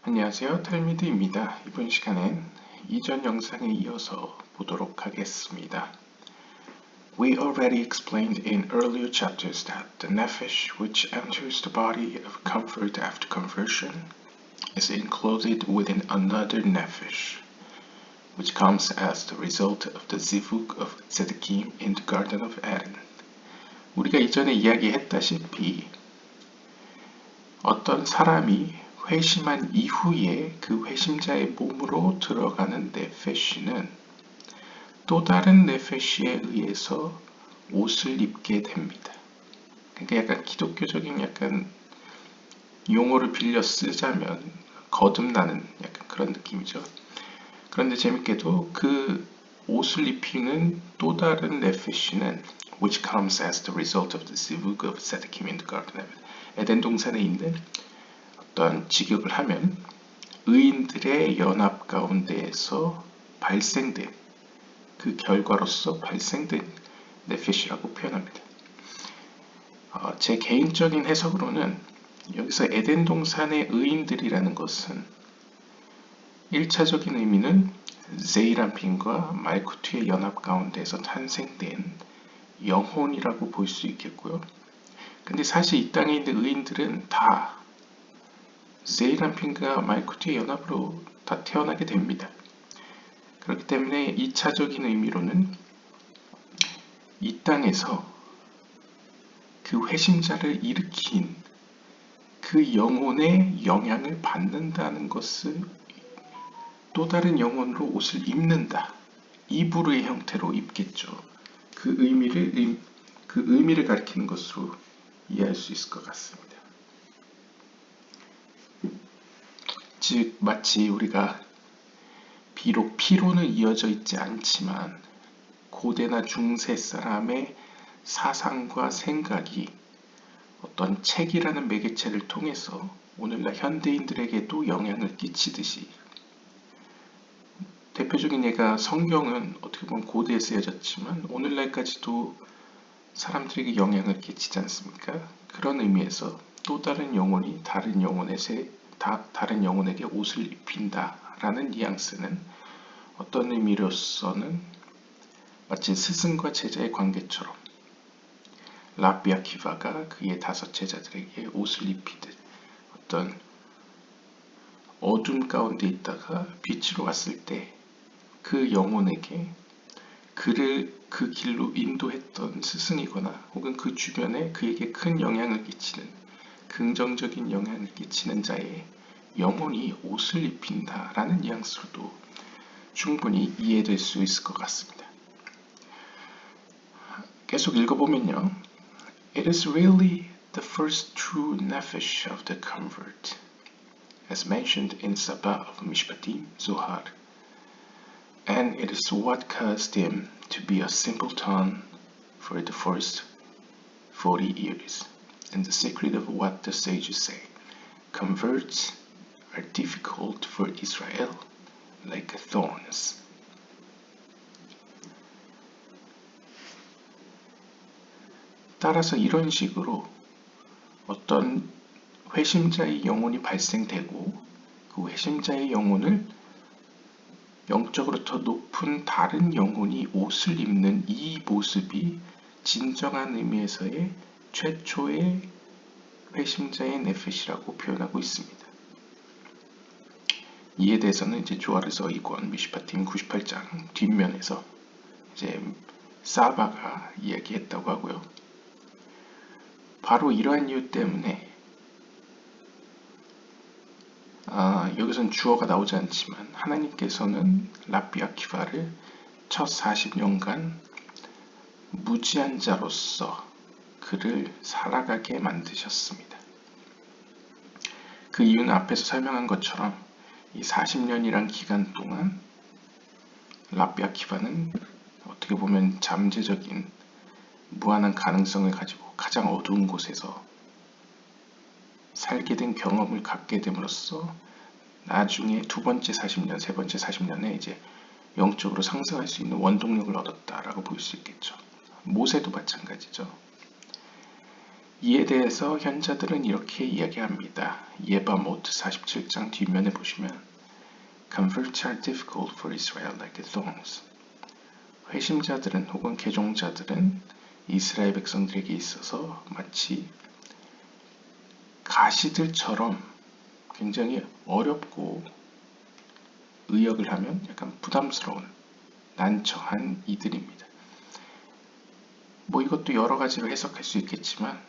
안녕하세요. 탈미드입니다. 이번 시간엔 이전 영상에 이어서 보도록 하겠습니다. We already explained in earlier chapters that the nephesh which enters the body of comfort after conversion is included within another nephesh, which comes as the result of the zivug of Tzedkim in the Garden of Eden. 우리가 이전에 이야기했다시피 어떤 사람이 회심한 이후에 그 회심자의 몸으로 들어가는 네페시는 또 다른 네페시에 의해서 옷을 입게 됩니다. 그러니까 약간 기독교적인 약간 용어를 빌려 쓰자면 거듭나는 약간 그런 느낌이죠. 그런데 재밌게도 그 옷을 입히는 또 다른 네페시는 which comes as the result of the zivug of Tzedkim in the Garden of Eden. 에덴 동산에 있는 어떤 직역을 하면 의인들의 연합 가운데에서 발생된 그 결과로서 발생된 네페시라고 표현합니다. 제 개인적인 해석으로는 여기서 에덴 동산의 의인들이라는 것은 1차적인 의미는 제이란핀과 말쿠트의 연합 가운데에서 탄생된 영혼이라고 볼 수 있겠고요. 근데 사실 이 땅에 있는 의인들은 다 제이란핀과 말쿠트의 연합으로 다 태어나게 됩니다. 그렇기 때문에 2차적인 의미로는 이 땅에서 그 회심자를 일으킨 그 영혼의 영향을 받는다는 것을 또 다른 영혼으로 옷을 입는다. 이브르의 형태로 입겠죠. 그 의미를 가리키는 것으로 이해할 수 있을 것 같습니다. 즉 마치 우리가 비록 피로는 이어져 있지 않지만 고대나 중세 사람의 사상과 생각이 어떤 책이라는 매개체를 통해서 오늘날 현대인들에게도 영향을 끼치듯이 대표적인 예가 성경은 어떻게 보면 고대에 쓰여졌지만 오늘날까지도 사람들에게 영향을 끼치지 않습니까? 그런 의미에서 또 다른 영혼이 다른 영혼에게 옷을 입힌다라는 뉘앙스는 어떤 의미로서는 마치 스승과 제자의 관계처럼 라비 아키바가 그의 5 제자들에게 옷을 입히듯 어떤 어둠 가운데 있다가 빛으로 왔을 때 그 영혼에게 그를 그 길로 인도했던 스승이거나 혹은 그 주변에 그에게 큰 영향을 끼치는 긍정적인 영향을 끼치는 자의 영혼이 옷을 입힌다라는 뉘앙스로도 충분히 이해될 수 있을 것 같습니다. 계속 읽어보면요. It is really the first true nephesh of the convert, as mentioned in Sabah of Mishpatim, Zohar, and it is what caused him to be a simpleton for the first 40 years. And the secret of what the sages say, converts are difficult for Israel, like thorns. 따라서 이런 식으로 어떤 회심자의 영혼이 발생되고 그 회심자의 영혼을 영적으로 더 높은 다른 영혼이 옷을 입는 이 모습이 진정한 의미에서의 최초의 회심자의 네페시라고 표현하고 있습니다. 이에 대해서는 이제 조아르서 2권 미시파팀 98장 뒷면에서 이제 사바가 이야기했다고 하고요. 바로 이러한 이유 때문에 여기선 주어가 나오지 않지만 하나님께서는 라비 아키바를 첫 40년간 무지한 자로서 그를 살아가게 만드셨습니다. 그 이유는 앞에서 설명한 것처럼 이 40년이란 기간 동안 라비 아키바는 어떻게 보면 잠재적인 무한한 가능성을 가지고 가장 어두운 곳에서 살게 된 경험을 갖게 됨으로써 나중에 두 번째 40년, 세 번째 40년에 이제 영적으로 상승할 수 있는 원동력을 얻었다라고 볼 수 있겠죠. 모세도 마찬가지죠. 이에 대해서 현자들은 이렇게 이야기합니다. 예바못 47장 뒷면에 보시면 Converts are difficult for Israel like thorns. 회심자들은 혹은 개종자들은 이스라엘 백성들에게 있어서 마치 가시들처럼 굉장히 어렵고 의역을 하면 약간 부담스러운 난처한 이들입니다. 이것도 여러 가지로 해석할 수 있겠지만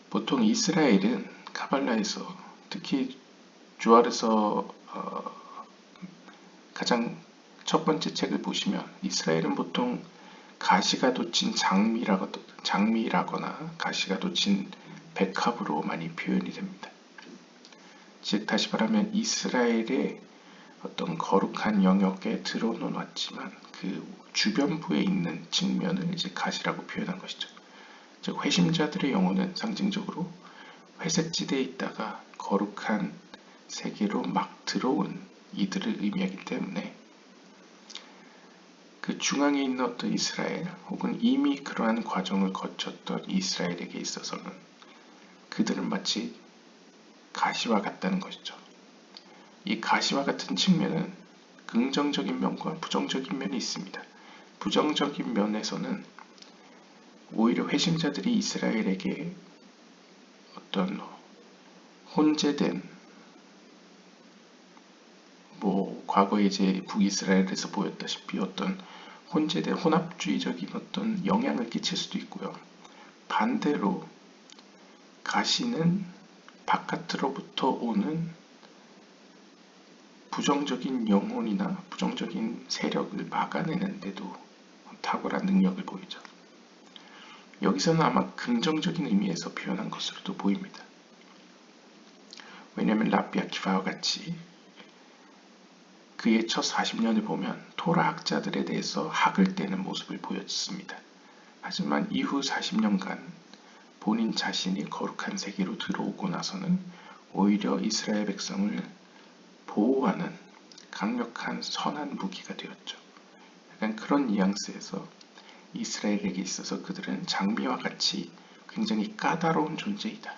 보통 이스라엘은 카발라에서 특히 주알에서 가장 첫 번째 책을 보시면 이스라엘은 보통 가시가 돋친 장미라거나 가시가 돋친 백합으로 많이 표현이 됩니다. 즉 다시 말하면 이스라엘의 어떤 거룩한 영역에 들어놓았지만 그 주변부에 있는 측면을 이제 가시라고 표현한 것이죠. 즉 회심자들의 영혼은 상징적으로 회색지대에 있다가 거룩한 세계로 막 들어온 이들을 의미하기 때문에 그 중앙에 있는 어떤 이스라엘 혹은 이미 그러한 과정을 거쳤던 이스라엘에게 있어서는 그들은 마치 가시와 같다는 것이죠. 이 가시와 같은 측면은 긍정적인 면과 부정적인 면이 있습니다. 부정적인 면에서는 오히려 회심자들이 이스라엘에게 어떤 혼재된 과거에 이제 북이스라엘에서 보였다시피 어떤 혼재된 혼합주의적인 어떤 영향을 끼칠 수도 있고요. 반대로 가시는 바깥으로부터 오는 부정적인 영혼이나 부정적인 세력을 막아내는데도 탁월한 능력을 보이죠. 여기서는 아마 긍정적인 의미에서 표현한 것으로도 보입니다. 왜냐하면 라비 아키바와 같이 그의 첫 40년을 보면 토라 학자들에 대해서 학을 떼는 모습을 보였습니다. 하지만 이후 40년간 본인 자신이 거룩한 세계로 들어오고 나서는 오히려 이스라엘 백성을 보호하는 강력한 선한 무기가 되었죠. 약간 그런 뉘앙스에서 이스라엘에게 있어서 그들은 장미와 같이 굉장히 까다로운 존재이다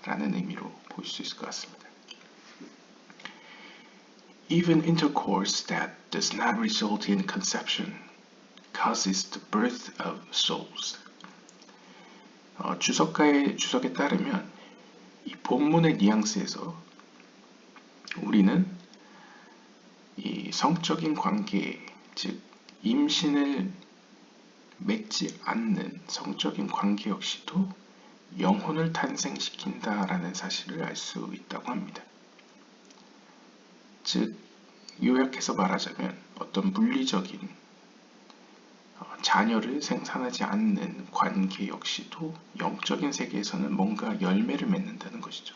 라는 의미로 볼 수 있을 것 같습니다. Even intercourse that does not result in conception causes the birth of souls. 주석에 따르면 이 본문의 뉘앙스에서 우리는 이 성적인 관계, 즉 임신을 맺지 않는 성적인 관계 역시도 영혼을 탄생시킨다라는 사실을 알 수 있다고 합니다. 즉 요약해서 말하자면 어떤 물리적인 자녀를 생산하지 않는 관계 역시도 영적인 세계에서는 뭔가 열매를 맺는다는 것이죠.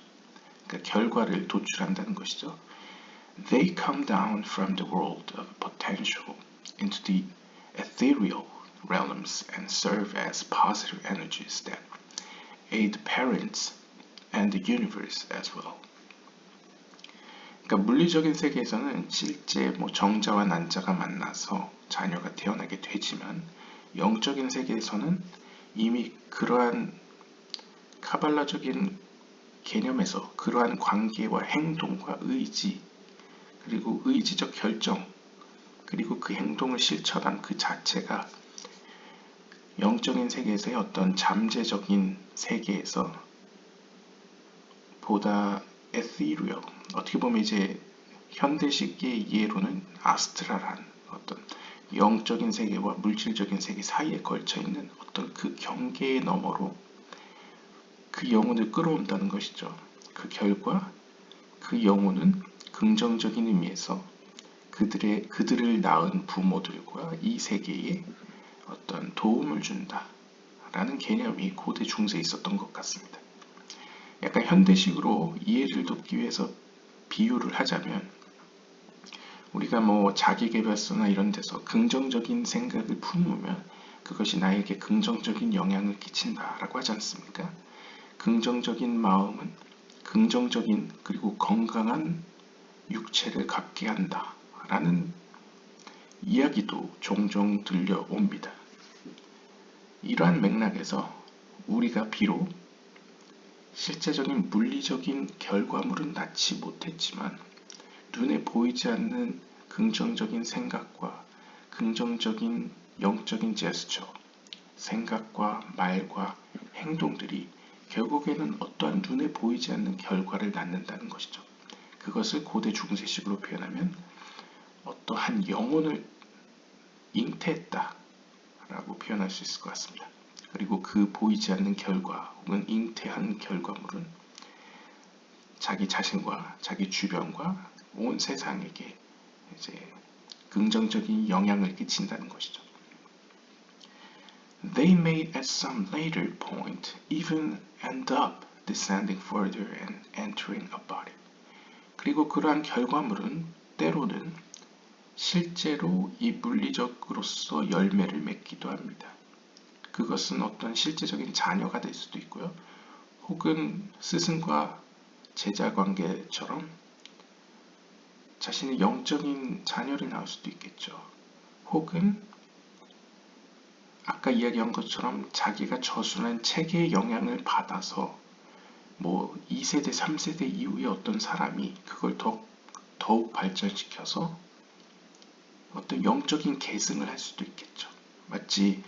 그러니까 결과를 도출한다는 것이죠. They come down from the world of potential into the ethereal realms and serve as positive energies that aid parents and the universe as well. 그러니까 물리적인 세계에서는 실제 정자와 난자가 만나서 자녀가 태어나게 되지만 영적인 세계에서는 이미 그러한 카발라적인 개념에서 그러한 관계와 행동과 의지 그리고 의지적 결정 그리고 그 행동을 실천한 그 자체가 영적인 세계에서의 어떤 잠재적인 세계에서 보다 ethereal, 어떻게 보면 이제 현대식의 이해로는 아스트랄한 어떤 영적인 세계와 물질적인 세계 사이에 걸쳐 있는 어떤 그 경계의 너머로 그 영혼을 끌어온다는 것이죠. 그 결과 그 영혼은 긍정적인 의미에서 그들을 낳은 부모들과 이 세계에 어떤 도움을 준다라는 개념이 고대 중세에 있었던 것 같습니다. 약간 현대식으로 이해를 돕기 위해서 비유를 하자면 우리가 자기계발서나 이런 데서 긍정적인 생각을 품으면 그것이 나에게 긍정적인 영향을 끼친다라고 하지 않습니까? 긍정적인 마음은 긍정적인 그리고 건강한 육체를 갖게 한다라는 이야기도 종종 들려옵니다. 이러한 맥락에서 우리가 비록 실제적인 물리적인 결과물은 낳지 못했지만 눈에 보이지 않는 긍정적인 생각과 긍정적인 영적인 제스처, 생각과 말과 행동들이 결국에는 어떠한 눈에 보이지 않는 결과를 낳는다는 것이죠. 그것을 고대 중세식으로 표현하면 어떠한 영혼을 잉태했다 라고 표현할 수 있을 것 같습니다. 그리고 그 보이지 않는 결과 혹은 잉태한 결과물은 자기 자신과 자기 주변과 온 세상에게 이제 긍정적인 영향을 끼친다는 것이죠. They may at some later point even end up descending further and entering a body. 그리고 그러한 결과물은 때로는 실제로 이 물리적으로서 열매를 맺기도 합니다. 그것은 어떤 실제적인 자녀가 될 수도 있고요. 혹은 스승과 제자 관계처럼 자신의 영적인 자녀를 낳을 수도 있겠죠. 혹은 아까 이야기한 것처럼 자기가 저술한 책의 영향을 받아서 뭐 2세대, 3세대 이후에 어떤 사람이 그걸 더욱 발전시켜서 어떤 영적인 계승을 할 수도 있겠죠. 마치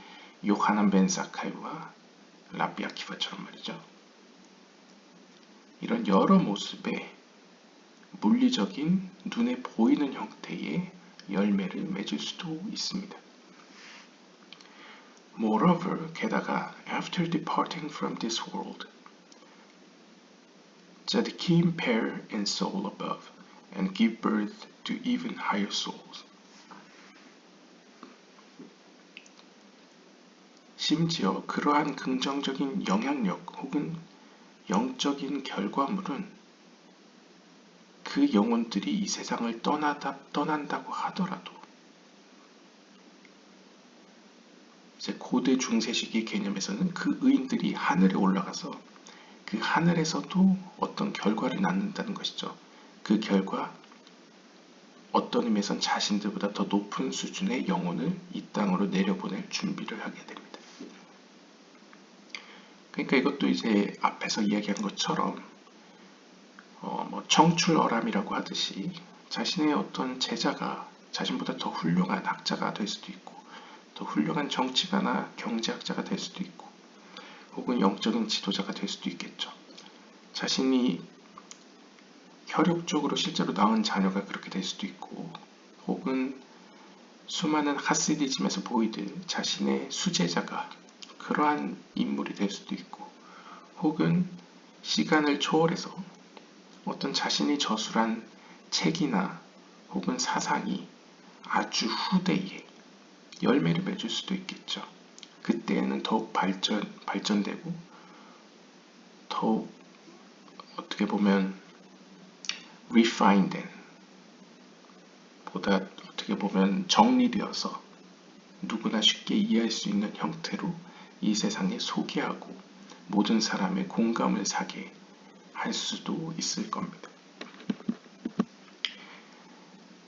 요하난 벤 사카이와 라비 아키바처럼 말이죠. 이런 여러 모습의 물리적인 눈에 보이는 형태의 열매를 맺을 수도 있습니다. Moreover, 게다가 after departing from this world, Tzaddikim pair in soul above and give birth to even higher souls. 심지어 그러한 긍정적인 영향력 혹은 영적인 결과물은 그 영혼들이 이 세상을 떠난다고 하더라도 이제 고대 중세시기 개념에서는 그 의인들이 하늘에 올라가서 그 하늘에서도 어떤 결과를 낳는다는 것이죠. 그 결과 어떤 의미에선 자신들보다 더 높은 수준의 영혼을 이 땅으로 내려보낼 준비를 하게 됩니다. 그러니까 이것도 이제 앞에서 이야기한 것처럼 청출어람이라고 하듯이 자신의 어떤 제자가 자신보다 더 훌륭한 학자가 될 수도 있고 더 훌륭한 정치가나 경제학자가 될 수도 있고 혹은 영적인 지도자가 될 수도 있겠죠. 자신이 혈육적으로 실제로 낳은 자녀가 그렇게 될 수도 있고 혹은 수많은 하시디즘에서 보이듯 자신의 수제자가 그러한 인물이 될 수도 있고 혹은 시간을 초월해서 어떤 자신이 저술한 책이나 혹은 사상이 아주 후대에 열매를 맺을 수도 있겠죠. 그때에는 더욱 발전되고 더욱 어떻게 보면 refined 보다 어떻게 보면 정리되어서 누구나 쉽게 이해할 수 있는 형태로 이 세상에 소개하고 모든 사람의 공감을 사게 할 수도 있을 겁니다.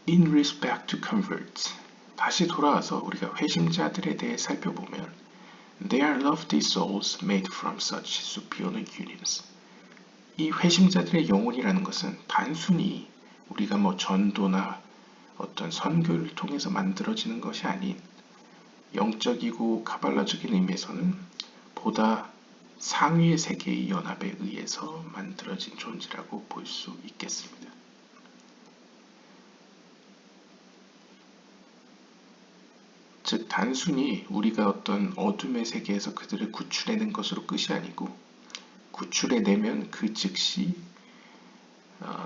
In respect to converts, 다시 돌아와서 우리가 회심자들에 대해 살펴보면 They are lofty souls made from such superior unions. 이 회심자들의 영혼이라는 것은 단순히 우리가 전도나 어떤 선교를 통해서 만들어지는 것이 아닌 영적이고 카발라적인 의미에서는 보다 상위의 세계의 연합에 의해서 만들어진 존재라고 볼 수 있겠습니다. 즉 단순히 우리가 어떤 어둠의 세계에서 그들을 구출해낸 것으로 끝이 아니고 구출해내면 그 즉시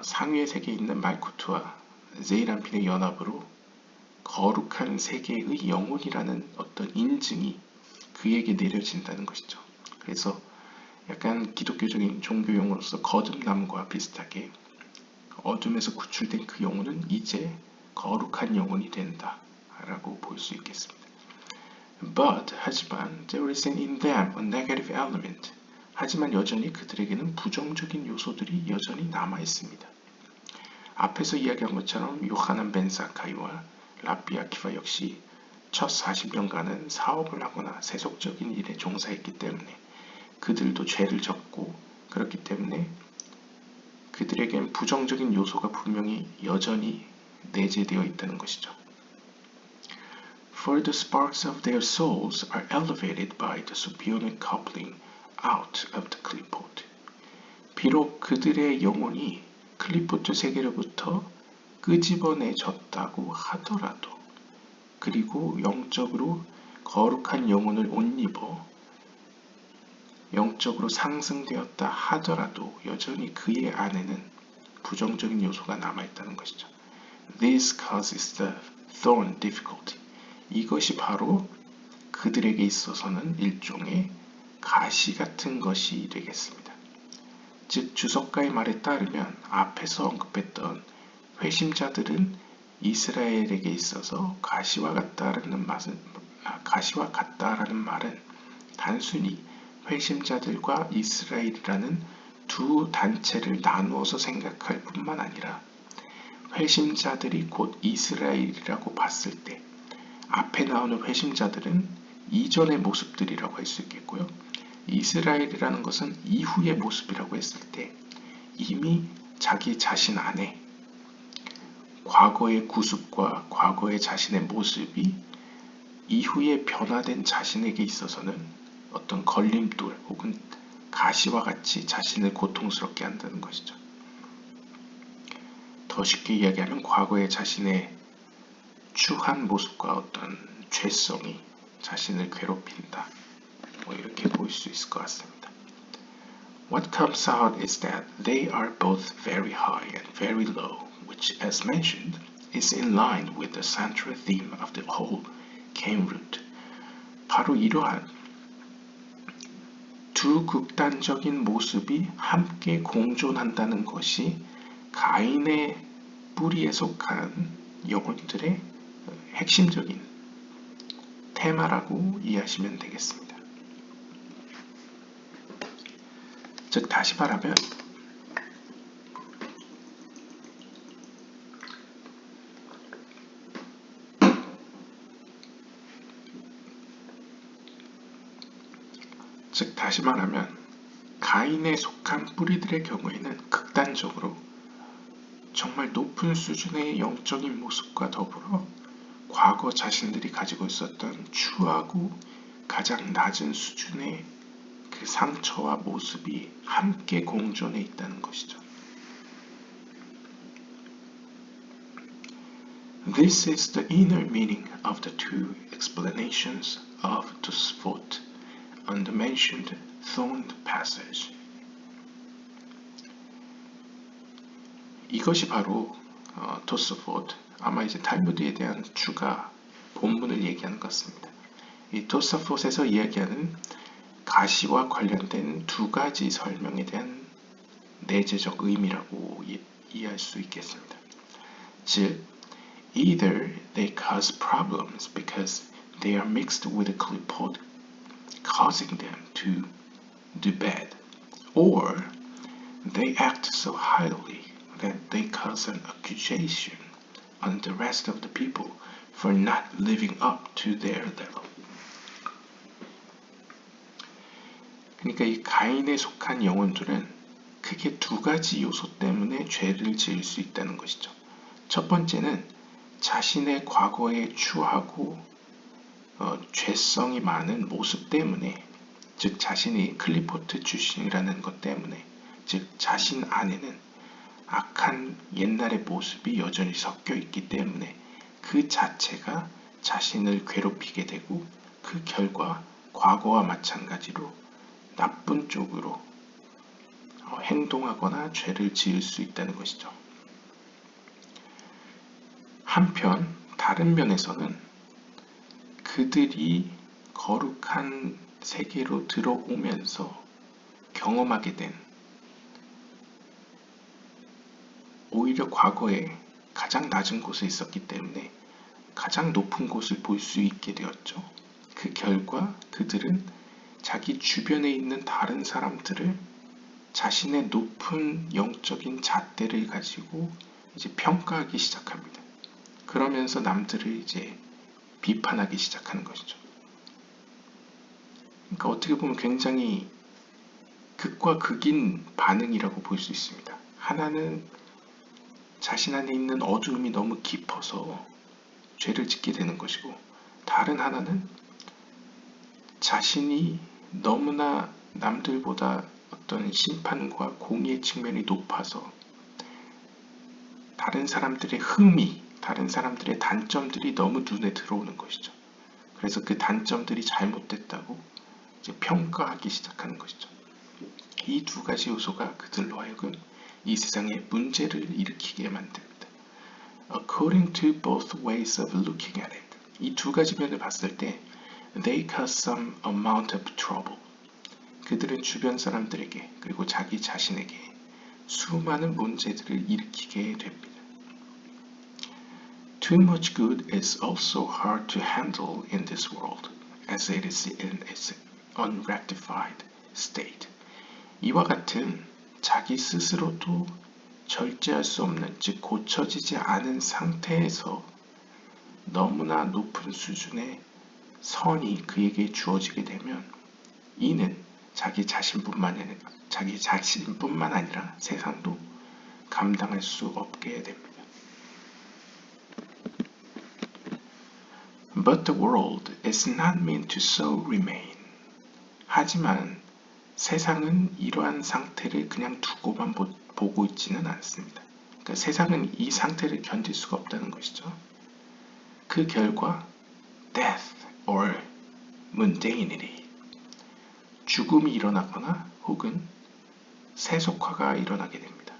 상위의 세계에 있는 말쿠트와 제이란핀의 연합으로 거룩한 세계의 영혼이라는 어떤 인증이 그에게 내려진다는 것이죠. 그래서 약간 기독교적인 종교용어로서 거듭남과 비슷하게 어둠에서 구출된 그 영혼은 이제 거룩한 영혼이 된다 라고 볼 수 있겠습니다. But, 하지만 there is in them a negative element. 하지만 여전히 그들에게는 부정적인 요소들이 여전히 남아 있습니다. 앞에서 이야기한 것처럼 요하난 벤 사카이와 라비 아키바 역시 첫 40년간은 사업을 하거나 세속적인 일에 종사했기 때문에 그들도 죄를 졌고 그렇기 때문에 그들에겐 부정적인 요소가 분명히 여전히 내재되어 있다는 것이죠. For the sparks of their souls are elevated by the superior coupling out of the clipboard. 비록 그들의 영혼이 클리포트 세계로부터 끄집어내졌다고 하더라도 그리고 영적으로 거룩한 영혼을 옷 입어 영적으로 상승되었다 하더라도 여전히 그의 안에는 부정적인 요소가 남아있다는 것이죠. This causes the thorn difficulty. 이것이 바로 그들에게 있어서는 일종의 가시 같은 것이 되겠습니다. 즉 주석가의 말에 따르면 앞에서 언급했던 회심자들은 이스라엘에게 있어서 가시와 같다라는 말은 단순히 회심자들과 이스라엘이라는 두 단체를 나누어서 생각할 뿐만 아니라 회심자들이 곧 이스라엘이라고 봤을 때 앞에 나오는 회심자들은 이전의 모습들이라고 할 수 있겠고요. 이스라엘이라는 것은 이후의 모습이라고 했을 때 이미 자기 자신 안에 과거의 구습과 과거의 자신의 모습이 이후에 변화된 자신에게 있어서는 어떤 걸림돌 혹은 가시와 같이 자신을 고통스럽게 한다는 것이죠. 더 쉽게 이야기하면 과거의 자신의 추한 모습과 어떤 죄성이 자신을 괴롭힌다. 이렇게 보일 수 있을 것 같습니다. What comes out is that they are both very high and very low, which, as mentioned, is in line with the central theme of the whole Cain root. 바로 이러한 두 극단적인 모습이 함께 공존한다는 것이 가인의 뿌리에 속한 영혼들의 핵심적인 테마라고 이해하시면 되겠습니다. 즉 다시 말하면 가인에 속한 뿌리들의 경우에는 극단적으로 정말 높은 수준의 영적인 모습과 더불어 과거 자신들이 가지고 있었던 추하고 가장 낮은 수준의 그 상처와 모습이 함께 공존해 있다는 것이죠. This is the inner meaning of the two explanations of Tosfot on the mentioned thorned passage. 이것이 바로 토스포트, 아마 이제 탈무드에 대한 추가 본문을 얘기하는 것 같습니다. 이 토스포트에서 이야기하는 가시와 관련된 두 가지 설명에 대한 내재적 의미라고 이해할 수 있겠습니다. 즉, either they cause problems because they are mixed with a clipboard, causing them to do bad, or they act so highly that they cause an accusation on the rest of the people for not living up to their level. 그러니까 이 가인에 속한 영혼들은 크게 두 가지 요소 때문에 죄를 지을 수 있다는 것이죠. 첫 번째는 자신의 과거에 추하고 죄성이 많은 모습 때문에, 즉 자신이 클리포트 출신이라는 것 때문에, 즉 자신 안에는 악한 옛날의 모습이 여전히 섞여 있기 때문에 그 자체가 자신을 괴롭히게 되고 그 결과 과거와 마찬가지로 나쁜 쪽으로 행동하거나 죄를 지을 수 있다는 것이죠. 한편 다른 면에서는 그들이 거룩한 세계로 들어오면서 경험하게 된 오히려 과거에 가장 낮은 곳에 있었기 때문에 가장 높은 곳을 볼 수 있게 되었죠. 그 결과 그들은 자기 주변에 있는 다른 사람들을 자신의 높은 영적인 잣대를 가지고 이제 평가하기 시작합니다. 그러면서 남들을 이제 비판하기 시작하는 것이죠. 그러니까 어떻게 보면 굉장히 극과 극인 반응이라고 볼 수 있습니다. 하나는 자신 안에 있는 어두움이 너무 깊어서 죄를 짓게 되는 것이고, 다른 하나는 자신이 너무나 남들보다 어떤 심판과 공의의 측면이 높아서 다른 사람들의 흠이, 다른 사람들의 단점들이 너무 눈에 들어오는 것이죠. 그래서 그 단점들이 잘못됐다고 이제 평가하기 시작하는 것이죠. 이 두 가지 요소가 그들로 하여금 이 세상에 문제를 일으키게 만듭니다. According to both ways of looking at it, 이 두 가지 면을 봤을 때 they cause some amount of trouble. 그들은 주변 사람들에게 그리고 자기 자신에게 수많은 문제들을 일으키게 됩니다. Too much good is also hard to handle in this world, as it is in its unrectified state. 이와 같은 자기 스스로도 절제할 수 없는, 즉 고쳐지지 않은 상태에서 너무나 높은 수준의 선이 그에게 주어지게 되면 이는 자기 자신뿐만 아니라 세상도 감당할 수 없게 됩니다. But the world is not meant to so remain. 하지만 세상은 이러한 상태를 그냥 두고만 보고 있지는 않습니다. 그러니까 세상은 이 상태를 견딜 수가 없다는 것이죠. 그 결과 death or mundanity, 죽음이 일어나거나 혹은 세속화가 일어나게 됩니다.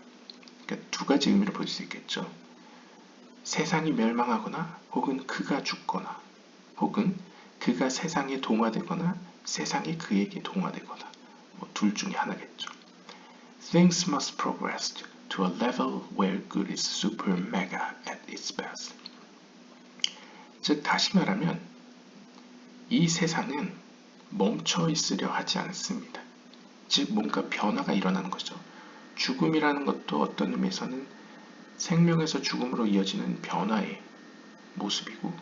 그러니까 두 가지 의미를 볼 수 있겠죠. 세상이 멸망하거나 혹은 그가 죽거나 혹은 그가 세상에 동화되거나 세상이 그에게 동화되거나 둘 중에 하나겠죠. Things must progress to a level where good is super mega at its best. 즉 다시 말하면 이 세상은 멈춰 있으려 하지 않습니다. 즉 뭔가 변화가 일어나는 거죠. 죽음이라는 것도 어떤 의미에서는 생명에서 죽음으로 이어지는 변화의 모습이고,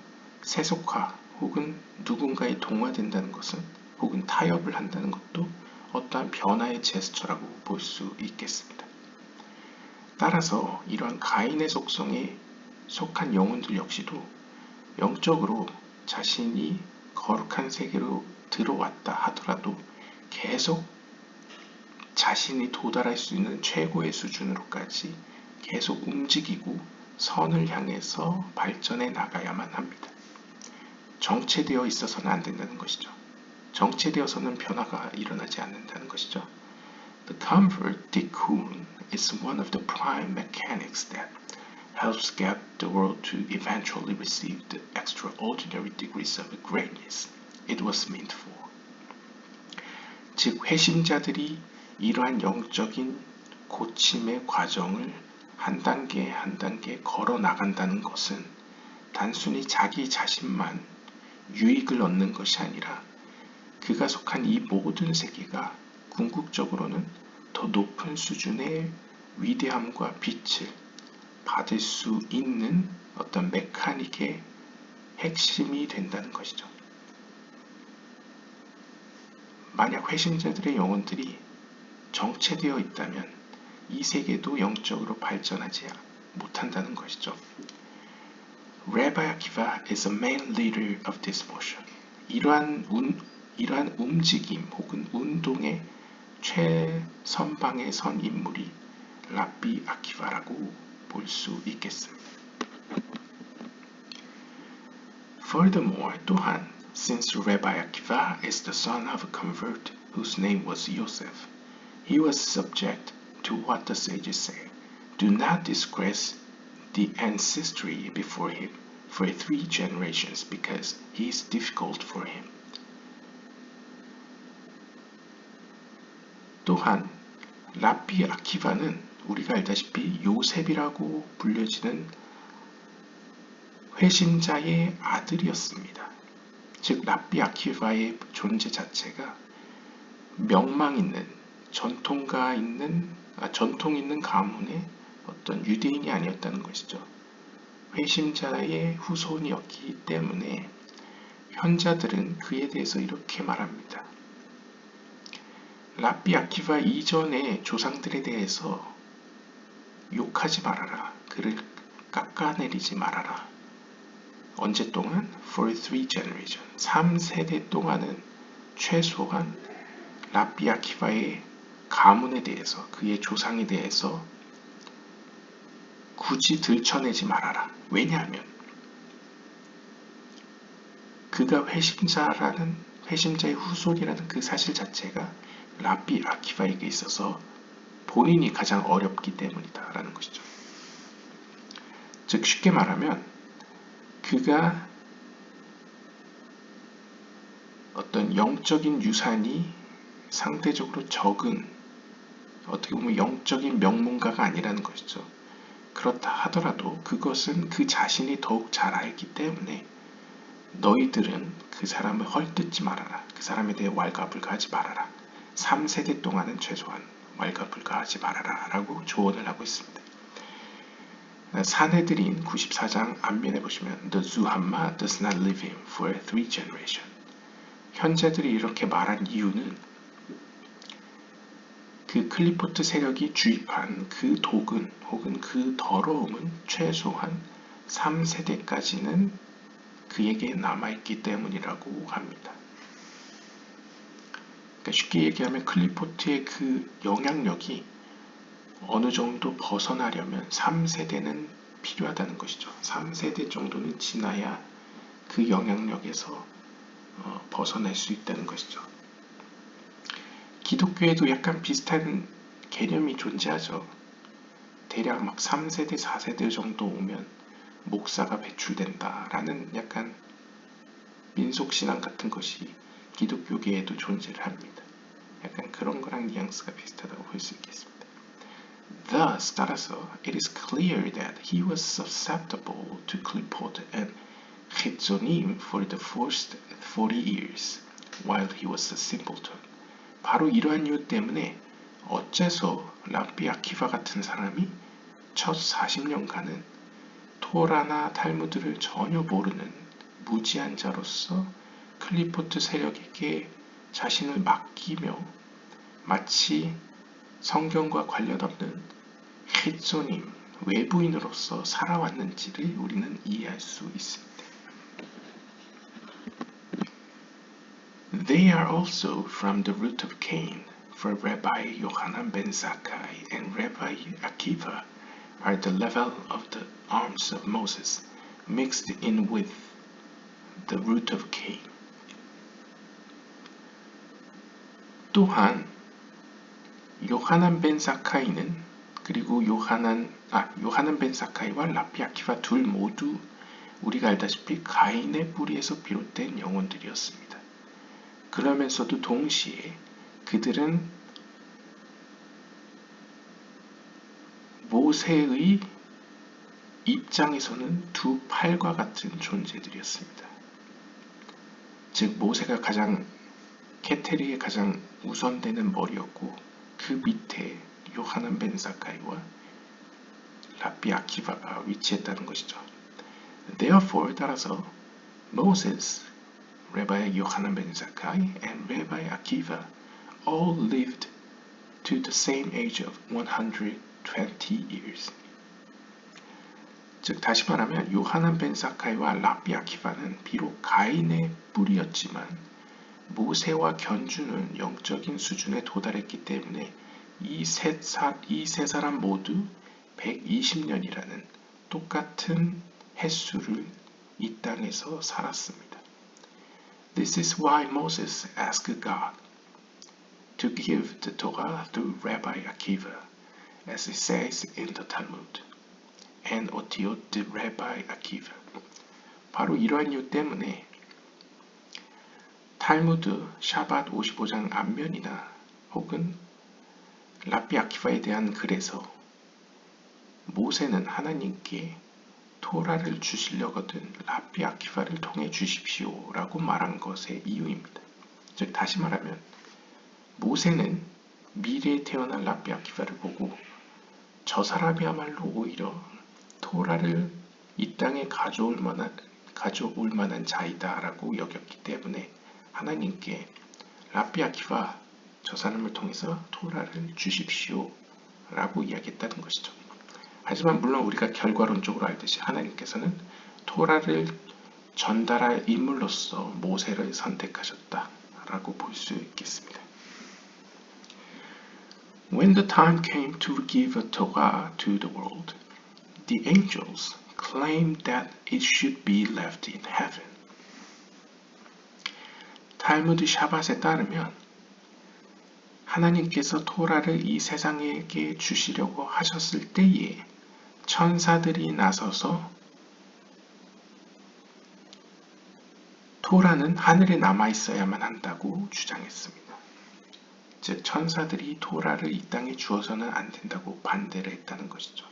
세속화 혹은 누군가에 동화된다는 것은 혹은 타협을 한다는 것도 어떠한 변화의 제스처라고 볼 수 있겠습니다. 따라서 이러한 가인의 속성에 속한 영혼들 역시도 영적으로 자신이 거룩한 세계로 들어왔다 하더라도 계속 자신이 도달할 수 있는 최고의 수준으로까지 계속 움직이고 선을 향해서 발전해 나가야만 합니다. 정체되어 있어서는 안 된다는 것이죠. 정체되어서는 변화가 일어나지 않는다는 것이죠. The convert tikkun is one of the prime mechanics that helps get the world to eventually receive the extraordinary degrees of greatness it was meant for. 즉 회심자들이 이러한 영적인 고침의 과정을 한 단계 한 단계 걸어 나간다는 것은 단순히 자기 자신만 유익을 얻는 것이 아니라 그가 속한 이 모든 세계가 궁극적으로는 더 높은 수준의 위대함과 빛을 받을 수 있는 어떤 메카닉의 핵심이 된다는 것이죠. 만약 회심자들의 영혼들이 정체되어 있다면 이 세계도 영적으로 발전하지 못한다는 것이죠. Rabbi Akiva is a main leader of this motion. 이러한 움직임 혹은 운동의 최선방에 선 인물이 랍비 아키바라고 볼 수 있겠습니다. Furthermore, 또한, since Rabbi Akiva is the son of a convert whose name was Yosef, he was subject to what the sages say, do not disgrace the ancestry before him for 3 generations because he is difficult for him. 또한 랍비 아키바는 우리가 알다시피 요셉이라고 불려지는 회심자의 아들이었습니다. 즉 랍비 아키바의 존재 자체가 명망 있는 전통 있는 가문의 어떤 유대인이 아니었다는 것이죠. 회심자의 후손이었기 때문에 현자들은 그에 대해서 이렇게 말합니다. 라비 아키바 이전의 조상들에 대해서 욕하지 말아라. 그를 깎아내리지 말아라. 언제 동안? For 3 generation. 3세대 동안은 최소한 라비 아키바의 가문에 대해서, 그의 조상에 대해서 굳이 들춰내지 말아라. 왜냐하면 그가 회심자의 후손이라는 그 사실 자체가 라비 아키바에게 있어서 본인이 가장 어렵기 때문이다 라는 것이죠. 즉 쉽게 말하면 그가 어떤 영적인 유산이 상대적으로 적은, 어떻게 보면 영적인 명문가가 아니라는 것이죠. 그렇다 하더라도 그것은 그 자신이 더욱 잘 알기 때문에 너희들은 그 사람을 헐뜯지 말아라. 그 사람에 대해 왈가불가하지 말아라. 3세대 동안은 최소한 왈가불가하지 말아라 라고 조언을 하고 있습니다. 사내들인 94장 앞면에 보시면 The Zuhamma does not live him for 3 generation. 현자들이 이렇게 말한 이유는 그 클리포트 세력이 주입한 그 독은 혹은 그 더러움은 최소한 3세대까지는 그에게 남아있기 때문이라고 합니다. 그러니까 쉽게 얘기하면 클리포트의 그 영향력이 어느 정도 벗어나려면 3세대는 필요하다는 것이죠. 3세대 정도는 지나야 그 영향력에서 벗어날 수 있다는 것이죠. 기독교에도 약간 비슷한 개념이 존재하죠. 대략 막 3세대, 4세대 정도 오면 목사가 배출된다라는 약간 민속신앙 같은 것이 기독교계에도 존재를 합니다. 약간 그런 거랑 뉘앙스가 비슷하다고 볼 수 있겠습니다. Thus, 따라서 it is clear that he was susceptible to Klipot and Chitzonim for the first 40 years, while he was a simpleton. 바로 이러한 이유 때문에 어째서 랍비 아키바 같은 사람이 첫 40년간은 토라나 탈무드를 전혀 모르는 무지한 자로서 클리포트 세력에게 자신을 맡기며 마치 성경과 관련 없는 히조님, 외부인으로서 살아왔는지를 우리는 이해할 수 있습니다. They are also from the root of Cain, for Rabbi Yochanan ben Zakkai and Rabbi Akiva are the level of the arms of Moses, mixed in with the root of Cain. 또한 요하난 벤 사카이는 그리고 요하난 벤 사카이와 라비 아키바 둘 모두 우리가 알다시피 가인의 뿌리에서 비롯된 영혼들이었습니다. 그러면서도 동시에 그들은 모세의 입장에서는 두 팔과 같은 존재들이었습니다. 즉 모세가 케테리의 가장 우선되는 머리였고 그 밑에 요하난 벤 사카이와 라비 아키바가 위치했다는 것이죠. Therefore, 따라서 Moses, Rabbi Yochanan ben Zakkai, and Rabbi Akiva all lived to the same age of 120 years. 즉 다시 말하면 요하난 벤 사카이와 라비 아키바는 비록 가인의 뿌리였지만 모세와 견주는 영적인 수준에 도달했기 때문에 이 세 사람 모두 120년이라는 똑같은 횟수를 이 땅에서 살았습니다. This is why Moses asked God to give the Torah through Rabbi Akiva, as it says in the Talmud, and 오티옷 the Rabbi Akiva. 바로 이러한 이유 때문에 탈무드 샤밧 55장 앞면이나 혹은 라비 아키바에 대한 글에서 모세는 하나님께 토라를 주시려거든 라비 아키바를 통해 주십시오 라고 말한 것의 이유입니다. 즉 다시 말하면 모세는 미래에 태어날 라비 아키바를 보고 저 사람이야말로 오히려 토라를 이 땅에 가져올 만한 자이다 라고 여겼기 때문에 하나님께 라비 아키바 저 사람을 통해서 토라를 주십시오 라고 이야기했다는 것이죠. 하지만 물론 우리가 결과론적으로 알듯이 하나님께서는 토라를 전달할 인물로서 모세를 선택하셨다라고 볼 수 있겠습니다. When the time came to give a Torah to the world, the angels claimed that it should be left in heaven. 탈무드 샤밧에 따르면 하나님께서 토라를 이 세상에게 주시려고 하셨을 때에 천사들이 나서서 토라는 하늘에 남아있어야만 한다고 주장했습니다. 즉 천사들이 토라를 이 땅에 주어서는 안 된다고 반대를 했다는 것이죠.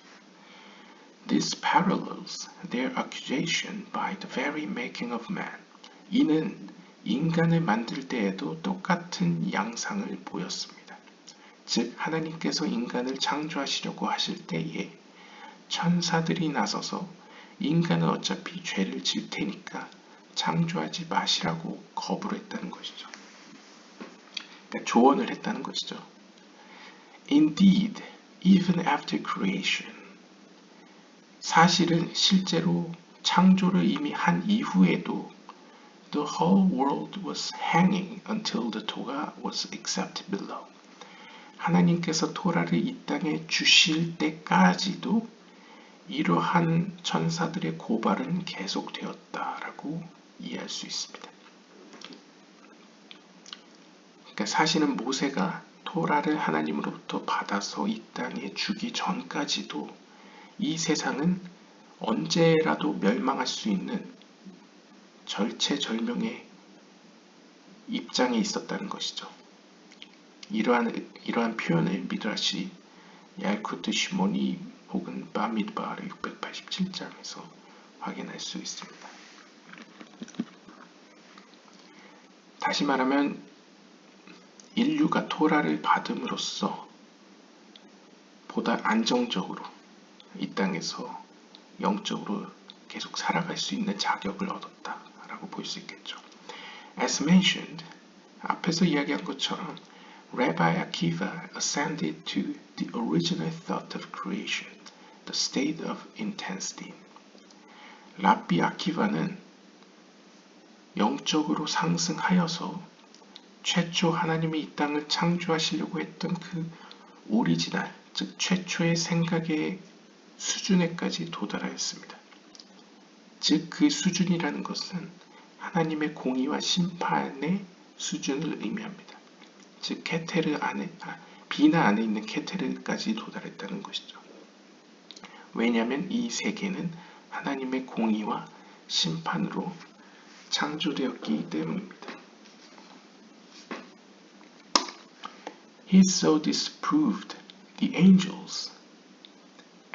This parallels their accusation by the very making of man. 이는 인간을 만들 때에도 똑같은 양상을 보였습니다. 즉 하나님께서 인간을 창조하시려고 하실 때에 천사들이 나서서 인간은 어차피 죄를 질 테니까 창조하지 마시라고 거부를 했다는 것이죠. 그러니까 조언을 했다는 것이죠. Indeed, even after creation, 사실은 실제로 창조를 이미 한 이후에도 The whole world was hanging until the Torah was accepted below. 하나님께서 토라를 이 땅에 주실 때까지도 이러한 천사들의 고발은 계속되었다라고 이해할 수 있습니다. 그러니까 사실은 모세가 토라를 하나님으로부터 받아서 이 땅에 주기 전까지도 이 세상은 언제라도 멸망할 수 있는 절체절명의 입장에 있었다는 것이죠. 이러한 표현을 미드라시 얄쿠트 시모니 혹은 바미드바르 687장에서 확인할 수 있습니다. 다시 말하면 인류가 토라를 받음으로써 보다 안정적으로 이 땅에서 영적으로 계속 살아갈 수 있는 자격을 얻었다라고 볼 수 있겠죠. As mentioned, 앞에서 이야기한 것처럼 Rabbi Akiva ascended to the original thought of creation, the state of intensity. 랍비 아키바는 영적으로 상승하여서 최초 하나님이 이 땅을 창조하시려고 했던 그 오리지널, 즉 최초의 생각의 수준에까지 도달하였습니다. 즉 그 수준이라는 것은 하나님의 공의와 심판의 수준을 의미합니다. 즉 비나 안에 있는 케테르까지 도달했다는 것이죠. 왜냐하면 이 세계는 하나님의 공의와 심판으로 창조되었기 때문입니다. He so disproved the angels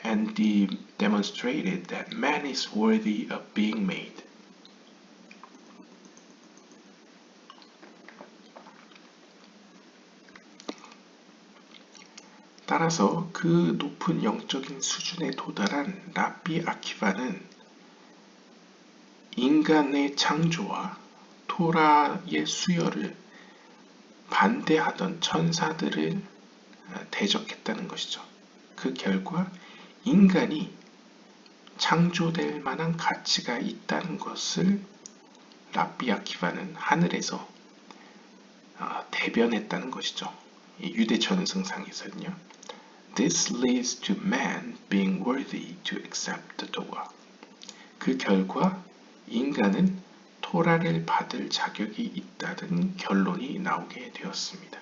and demonstrated that man is worthy of being made. 따라서 그 높은 영적인 수준에 도달한 랍비 아키바는 인간의 창조와 토라의 수여를 반대하던 천사들을 대적했다는 것이죠. 그 결과 인간이 창조될 만한 가치가 있다는 것을 랍비 아키바는 하늘에서 대변했다는 것이죠. 유대 전승상에서는요. This leads to man being worthy to accept the Torah. 그 결과 인간은 토라를 받을 자격이 있다는 결론이 나오게 되었습니다.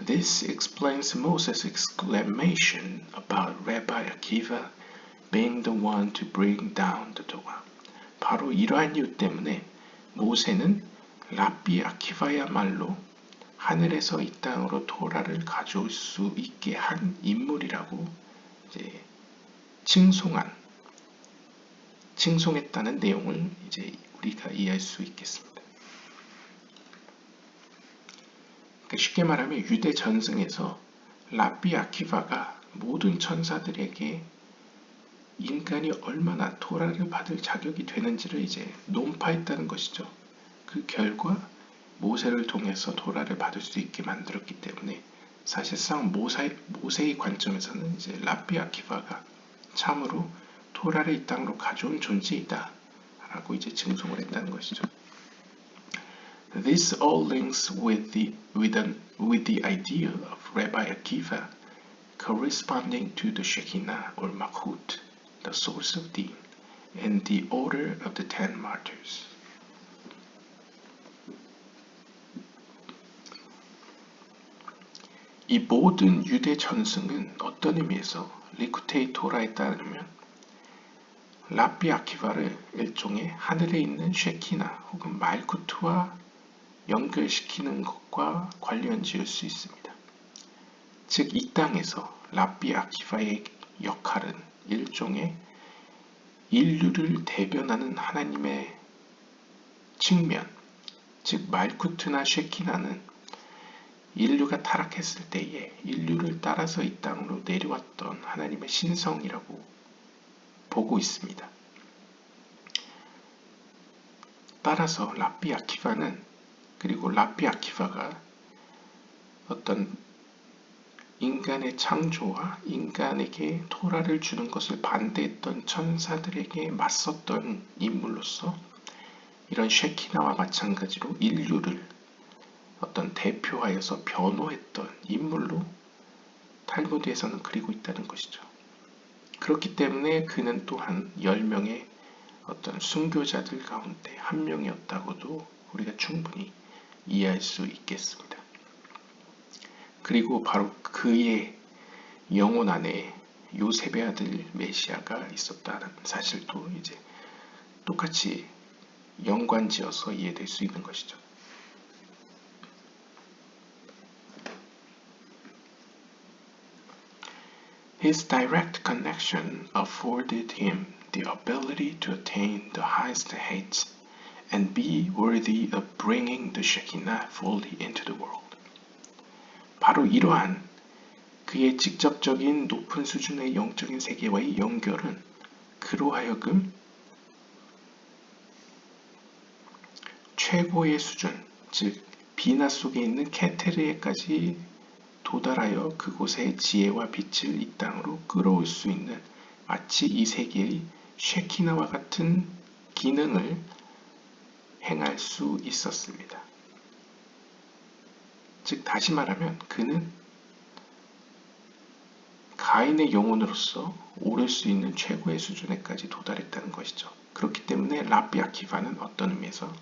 This explains Moses' exclamation about Rabbi Akiva being the one to bring down the Torah. 바로 이러한 이유 때문에 모세는 랍비 아키바야말로 하늘에서 이 땅으로 토라를 가져올 수 있게 한 인물이라고 이제 칭송했다는 내용을 이제 우리가 이해할 수 있겠습니다. 그러니까 쉽게 말하면 유대 전승에서 랍비 아키바가 모든 천사들에게 인간이 얼마나 토라를 받을 자격이 되는지를 이제 논파했다는 것이죠. 그 결과 모세를 통해서 토라를 받을 수 있게 만들었기 때문에 사실상 모세의 관점에서는 이제 랍비 아키바가 참으로 토라를 이 땅으로 가져온 존재이다 라고 이제 증송을 했다는 것이죠. This all links with the idea of Rabbi Akiva corresponding to the Shekinah or Malchut, the source of Din, and the order of the 10 martyrs. 이 모든 유대 전승은 어떤 의미에서 리쿠테이 토라에 따르면 랍비 아키바를 일종의 하늘에 있는 쉐키나 혹은 말쿠트와 연결시키는 것과 관련 지을 수 있습니다. 즉, 이 땅에서 랍비 아키바의 역할은 일종의 인류를 대변하는 하나님의 측면, 즉 말쿠트나 쉐키나는 인류가 타락했을 때에 인류를 따라서 이 땅으로 내려왔던 하나님의 신성이라고 보고 있습니다. 따라서 랍비 아키바는 그리고 랍비 아키바가 어떤 인간의 창조와 인간에게 토라를 주는 것을 반대했던 천사들에게 맞섰던 인물로서 이런 쉐키나와 마찬가지로 인류를 어떤 대표하여서 변호했던 인물로 탈무드에서는 그리고 있다는 것이죠. 그렇기 때문에 그는 또한 10명의 어떤 순교자들 가운데 한 명이었다고도 우리가 충분히 이해할 수 있겠습니다. 그리고 바로 그의 영혼 안에 요셉의 아들 메시아가 있었다는 사실도 이제 똑같이 연관지어서 이해될 수 있는 것이죠. His direct connection afforded him the ability to attain the highest heights and be worthy of bringing the Shekinah fully into the world. 바로 이러한 그의 직접적인 높은 수준의 영적인 세계와의 연결은 그로 하여금 최고의 수준, 즉 비나 속에 있는 케테르에까지 도달하여 그곳의 지혜와 빛을 이 땅으로 끌어올 수 있는 마치 이 세계의 쉐키나와 같은 기능을 행할 수 있었습니다. 즉 다시 말하면 그는 가인의 영혼으로서 오를 수 있는 최고의 수준에까지 도달했다는 것이죠. 그렇기 때문에 랍비 아키바는 어떤 의미에서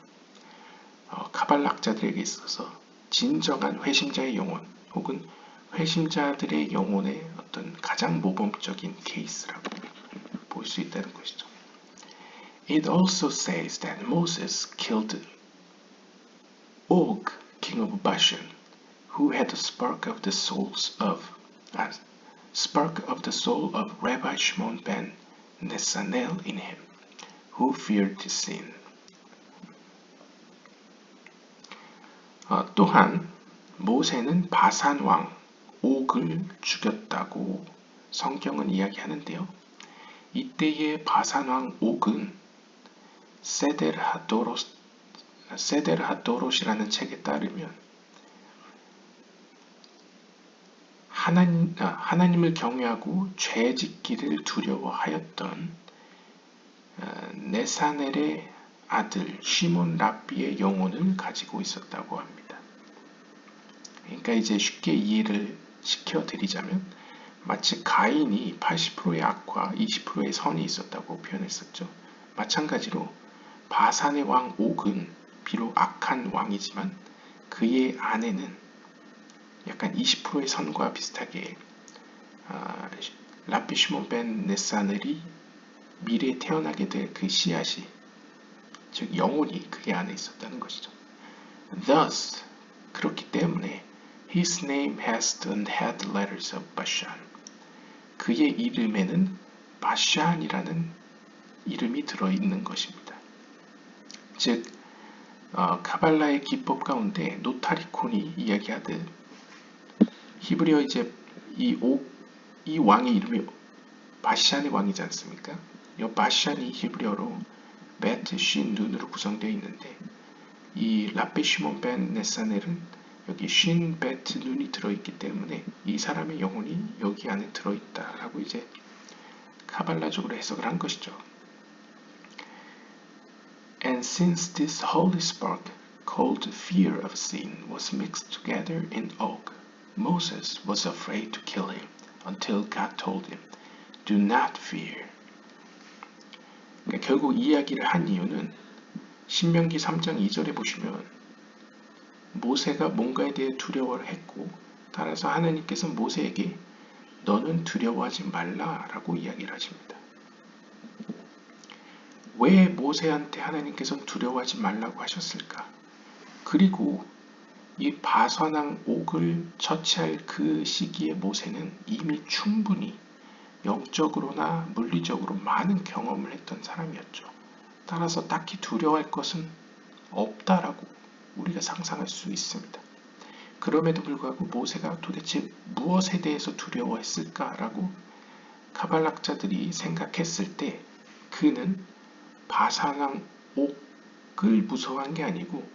카발락자들에게 있어서 진정한 회심자의 영혼 혹은 회심자들의 영혼의 어떤 가장 모범적인 케이스라고 볼 수 있다는 것이죠. It also says that Moses killed Og, king of Bashan, who had the spark of the soul of Rabbi Shimon ben Nesanel in him, who feared sin. 또한 모세는 바산 왕 옥을 죽였다고 성경은 이야기하는데요. 이때의 바산 왕 옥은 세데르하도롯이라는 책에 따르면 하나님을 경외하고 죄 짓기를 두려워하였던 네사넬의 아들 시몬 랍비의 영혼을 가지고 있었다고 합니다. 그러니까 이제 쉽게 이해를 시켜드리자면 마치 가인이 80%의 악과 20%의 선이 있었다고 표현했었죠. 마찬가지로 바산의 왕 옥은 비록 악한 왕이지만 그의 아내는 약간 20%의 선과 비슷하게 랍비 시몬 벤 네사넬이 미래에 태어나게 될 그 씨앗이 즉 영혼이 그의 안에 있었다는 것이죠. Thus, 그렇기 때문에 His name has the head letters of Bashan. 그의 이름에는 바샨이라는 이름이 들어있는 것입니다. 즉 카발라의 기법 가운데 노타리콘이 이야기하듯 히브리어 이제 이 왕의 이름이 바샨의 왕이지 않습니까? 이 바샨이 히브리어로 베트, 신, 눈으로 구성되어 있는데 이 라베 시몬 벤 네사넬은 여기 쉰 베트 눈이 들어있기 때문에 이 사람의 영혼이 여기 안에 들어있다라고 이제 카발라적으로 해석을 한 것이죠. And since this holy spark, called fear of sin, was mixed together in Og, Moses was afraid to kill him until God told him, Do not fear. 그러니까 결국 이 이야기를 한 이유는 신명기 3장 2절에 보시면 모세가 뭔가에 대해 두려워를 했고 따라서 하나님께서 모세에게 너는 두려워하지 말라라고 이야기를 하십니다. 왜 모세한테 하나님께서는 두려워하지 말라고 하셨을까? 그리고 이 바산왕 옥을 처치할 그 시기에 모세는 이미 충분히 영적으로나 물리적으로 많은 경험을 했던 사람이었죠. 따라서 딱히 두려워할 것은 없다라고 우리가 상상할 수 있습니다. 그럼에도 불구하고 모세가 도대체 무엇에 대해서 두려워했을까라고 카발락자들이 생각했을 때 그는 바산왕 옥을 무서워한 게 아니고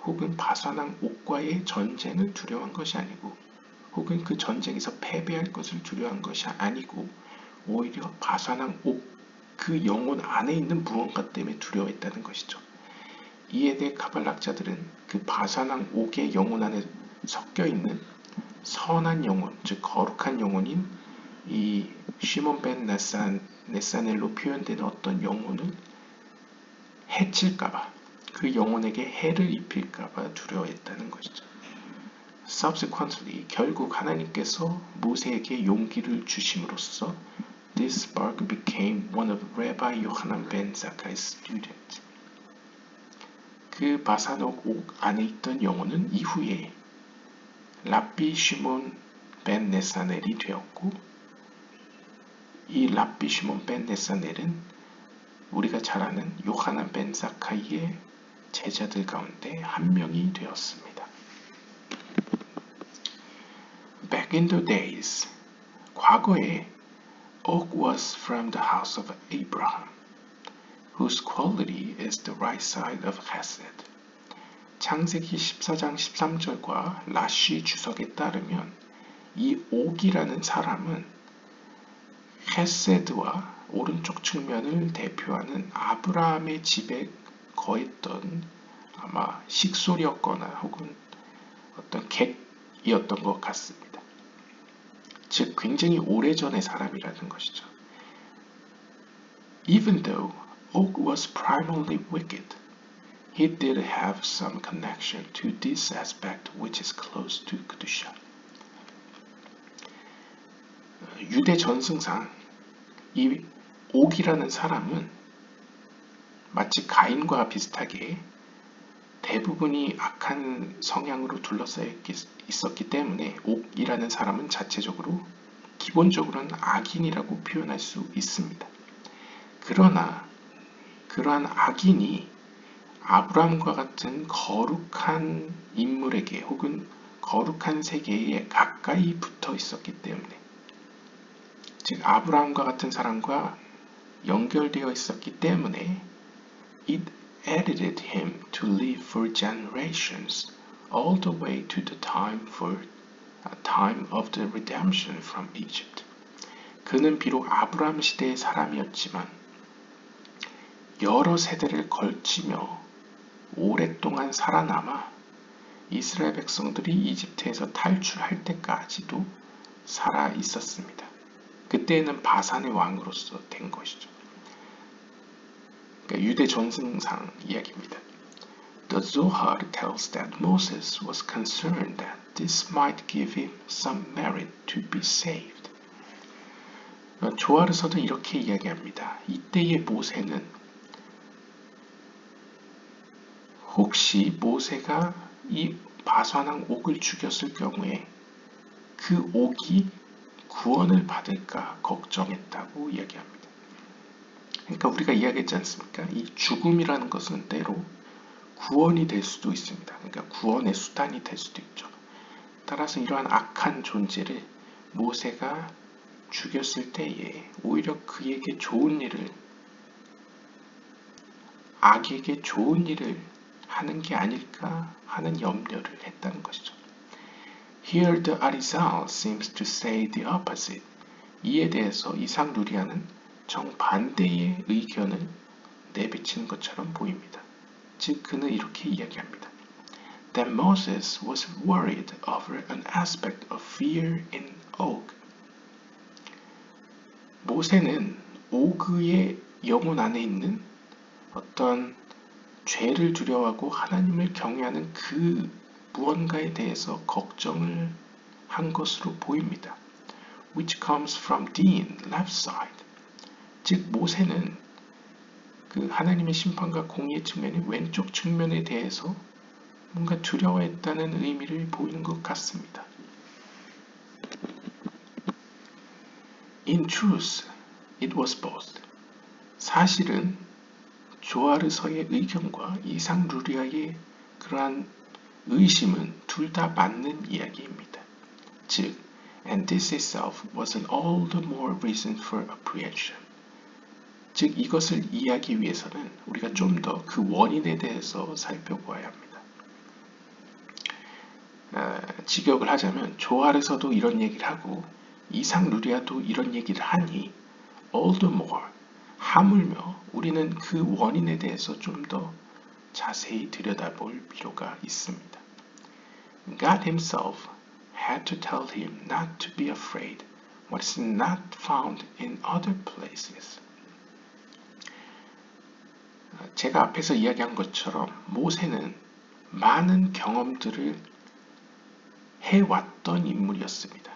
혹은 바산왕 옥과의 전쟁을 두려워한 것이 아니고 혹은 그 전쟁에서 패배할 것을 두려워한 것이 아니고 오히려 바산왕 옥 그 영혼 안에 있는 무언가 때문에 두려워했다는 것이죠. 이에 대해 카발락자들은 그 바산왕 옥의 영혼 안에 섞여있는 선한 영혼, 즉 거룩한 영혼인 이 시몬 벤 네사넬로 표현되는 어떤 영혼을 해칠까봐 그 영혼에게 해를 입힐까봐 두려워했다는 것이죠. Subsequently, 결국 하나님께서 모세에게 용기를 주심으로써 This spark became one of Rabbi Yochanan ben Zakkai's students. 그 바산옥 옥 안에 있던 영혼은 이후에 랍비 시몬 벤 네사넬이 되었고 이 랍비 시몬 벤 네사넬은 우리가 잘 아는 요하난 벤 사카이의 제자들 가운데 한 명이 되었습니다. Back in the days, 과거에 Og was from the house of Abraham, whose quality is the right side of Chesed. 창세기 14장 13절과 라쉬 주석에 따르면 이 옥이라는 사람은 헤세드와 오른쪽 측면을 대표하는 아브라함의 집에 거했던 아마 식솔이었거나 혹은 어떤 객이었던 것 같습니다. 즉 굉장히 오래전의 사람이라는 것이죠. Even though Og was primarily wicked, he did have some connection to this aspect which is close to Kedusha. 유대 전승상 이 옥이라는 사람은 마치 가인과 비슷하게 대부분이 악한 성향으로 둘러싸여 있었기 때문에 옥이라는 사람은 자체적으로 기본적으로는 악인이라고 표현할 수 있습니다. 그러나 그러한 악인이 아브라함과 같은 거룩한 인물에게 혹은 거룩한 세계에 가까이 붙어 있었기 때문에 즉 아브라함과 같은 사람과 연결되어 있었기 때문에 it edited him to live for generations all the way to the time of the redemption from Egypt. 그는 비록 아브라함 시대의 사람이었지만 여러 세대를 걸치며 오랫동안 살아남아 이스라엘 백성들이 이집트에서 탈출할 때까지도 살아 있었습니다. 그때는 바산의 왕으로서 된 것이죠. 그러니까 유대 전승상 이야기입니다. The Zohar tells that Moses was concerned that this might give him some merit to be saved. 조아르서는 이렇게 이야기합니다. 이때의 모세는 혹시 모세가 이 바산왕 옥을 죽였을 경우에 그 옥이 구원을 받을까 걱정했다고 이야기합니다. 그러니까 우리가 이야기했지 않습니까? 이 죽음이라는 것은 때로 구원이 될 수도 있습니다. 그러니까 구원의 수단이 될 수도 있죠. 따라서 이러한 악한 존재를 모세가 죽였을 때에 오히려 그에게 좋은 일을 악에게 좋은 일을 하는 게 아닐까 하는 염려를 했다는 것이죠. Here the Arizal seems to say the opposite. 이에 대해서 이삭 루리아는 정반대의 의견을 내비치는 것처럼 보입니다. 즉 그는 이렇게 이야기합니다. That Moses was worried over an aspect of fear in Og. 모세는 오그의 영혼 안에 있는 어떤 죄를 두려워하고 하나님을 경외하는 그 무언가에 대해서 걱정을 한 것으로 보입니다. Which comes from Dean, left side. 즉 모세는 그 하나님의 심판과 공의의 측면의 왼쪽 측면에 대해서 뭔가 두려워했다는 의미를 보이는 것 같습니다. In truth, it was both. 사실은 조아르서의 의견과 이삭 루리아의 그러한 의심은 둘 다 맞는 이야기입니다. 즉, and this itself was an all the more reason for apprehension. 즉, 이것을 이해하기 위해서는 우리가 좀 더 그 원인에 대해서 살펴보아야 합니다. 직역을 하자면 조아르서도 이런 얘기를 하고 이삭 루리아도 이런 얘기를 하니 all the more 하물며 우리는 그 원인에 대해서 좀 더 자세히 들여다볼 필요가 있습니다. God himself had to tell him not to be afraid what is not found in other places. 제가 앞에서 이야기한 것처럼 모세는 많은 경험들을 해왔던 인물이었습니다.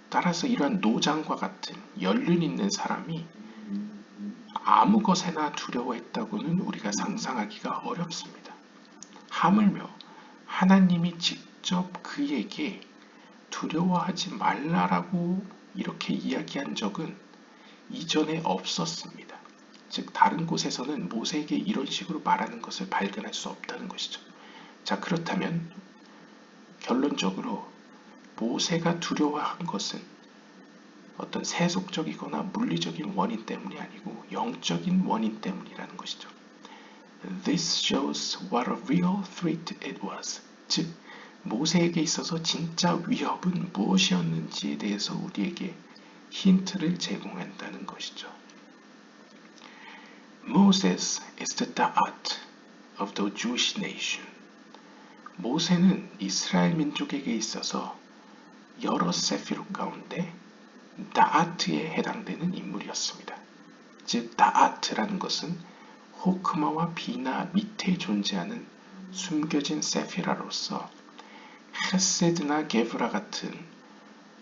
따라서 이러한 노장과 같은 연륜 있는 사람이 아무 것에나 두려워했다고는 우리가 상상하기가 어렵습니다. 하물며 하나님이 직접 그에게 두려워하지 말라라고 이렇게 이야기한 적은 이전에 없었습니다. 즉 다른 곳에서는 모세에게 이런 식으로 말하는 것을 발견할 수 없다는 것이죠. 자, 그렇다면 결론적으로 모세가 두려워한 것은 어떤 세속적이거나 물리적인 원인 때문이 아니고 영적인 원인 때문이라는 것이죠. This shows what a real threat it was. 즉, 모세에게 있어서 진짜 위협은 무엇이었는지에 대해서 우리에게 힌트를 제공한다는 것이죠. Moses is the da'at of the Jewish nation. 모세는 이스라엘 민족에게 있어서 여러 세피롯 가운데 다아트에 해당되는 인물이었습니다. 즉 다아트라는 것은 호크마와 비나 밑에 존재하는 숨겨진 세피라로서 헤세드나 게브라 같은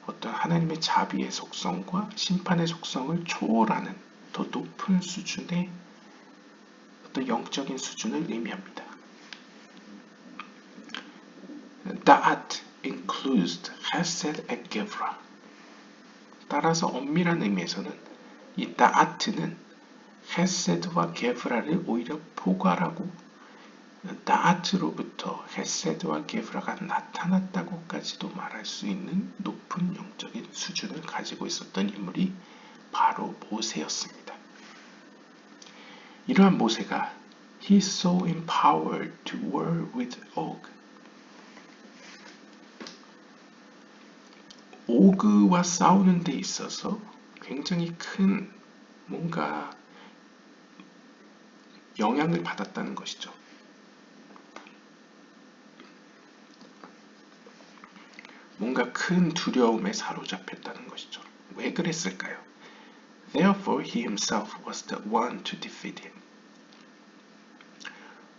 어떤 하나님의 자비의 속성과 심판의 속성을 초월하는 더 높은 수준의 어떤 영적인 수준을 의미합니다. Da'at includes Hesed and Gevra. 따라서 엄밀한 의미에서는 이 da'at는 헤세드와 게브라를 오히려 포괄하고 da'at로부터 헤세드와 게브라가 나타났다고까지도 말할 수 있는 높은 영적인 수준을 가지고 있었던 인물이 바로 모세였습니다. 이러한 모세가 He is so empowered to war with Og. 오그와 싸우는 데 있어서 굉장히 큰 뭔가 영향을 받았다는 것이죠. 뭔가 큰 두려움에 사로잡혔다는 것이죠. 왜 그랬을까요? Therefore he himself was the one to defeat him.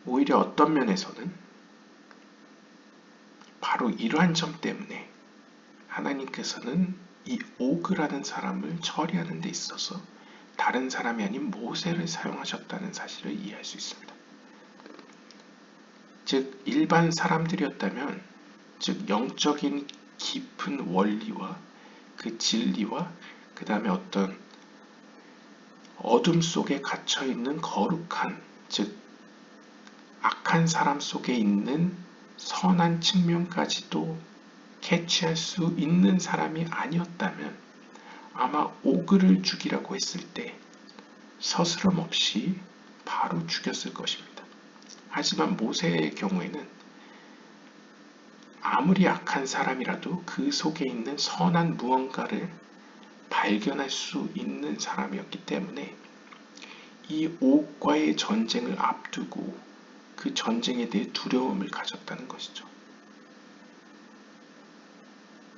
오히려 어떤 면에서는 바로 이러한 점 때문에 하나님께서는 이 오그라는 사람을 처리하는 데 있어서 다른 사람이 아닌 모세를 사용하셨다는 사실을 이해할 수 있습니다. 즉 일반 사람들이었다면 즉 영적인 깊은 원리와 그 진리와 그 다음에 어떤 어둠 속에 갇혀있는 거룩한 즉 악한 사람 속에 있는 선한 측면까지도 캐치할 수 있는 사람이 아니었다면 아마 오그를 죽이라고 했을 때 서스럼 없이 바로 죽였을 것입니다. 하지만 모세의 경우에는 아무리 악한 사람이라도 그 속에 있는 선한 무언가를 발견할 수 있는 사람이었기 때문에 이 옥과의 전쟁을 앞두고 그 전쟁에 대해 두려움을 가졌다는 것이죠.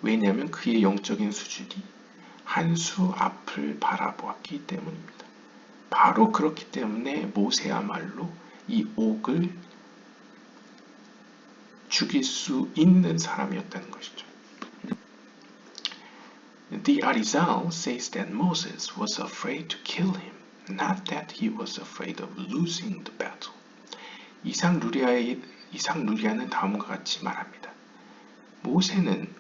왜냐하면 그의 영적인 수준이 한 수 앞을 바라보았기 때문입니다. 바로 그렇기 때문에 모세야말로 이 옥을 죽일 수 있는 사람이었다는 것이죠. The Arizal says that Moses was afraid to kill him, not that he was afraid of losing the battle. 이삭 루리아는 다음과 같이 말합니다. 모세는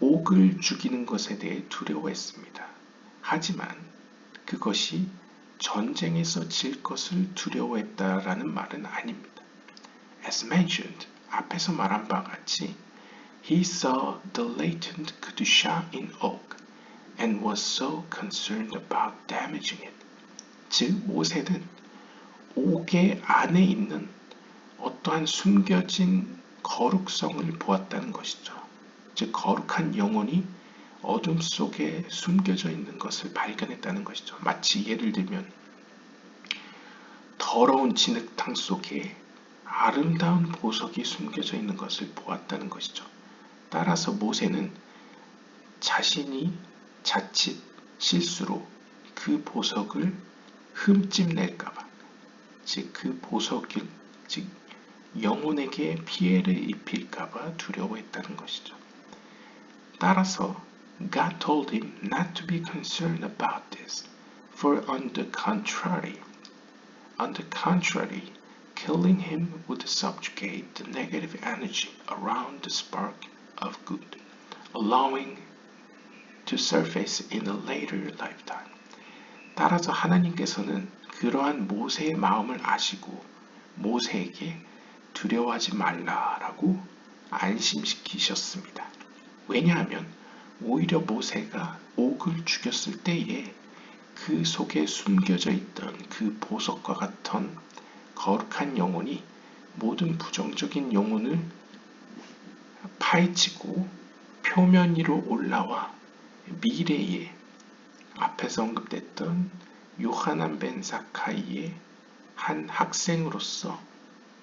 옥을 죽이는 것에 대해 두려워했습니다. 하지만 그것이 전쟁에서 질 것을 두려워했다라는 말은 아닙니다. As mentioned, 앞에서 말한 바와 같이 He saw the latent kedusha in oak and was so concerned about damaging it. 즉 모세는 옥의 안에 있는 어떠한 숨겨진 거룩성을 보았다는 것이죠. 즉 거룩한 영혼이 어둠 속에 숨겨져 있는 것을 발견했다는 것이죠. 마치 예를 들면 더러운 진흙탕 속에 아름다운 보석이 숨겨져 있는 것을 보았다는 것이죠. 따라서 모세는 자신이 자칫 실수로 그 보석을 흠집낼까봐, 즉 그 보석을, 즉 영혼에게 피해를 입힐까봐 두려워했다는 것이죠. 따라서 God told him not to be concerned about this, for on the contrary, killing him would subjugate the negative energy around the spark of good, allowing to surface in a later lifetime. 따라서 하나님께서는 그러한 모세의 마음을 아시고 모세에게 두려워하지 말라라고 안심시키셨습니다. 왜냐하면 오히려 모세가 옥을 죽였을 때에 그 속에 숨겨져 있던 그 보석과 같은 거룩한 영혼이 모든 부정적인 영혼을 파헤치고 표면 위로 올라와 미래에 앞에서 언급됐던 요하난 벤 사카이의 한 학생으로서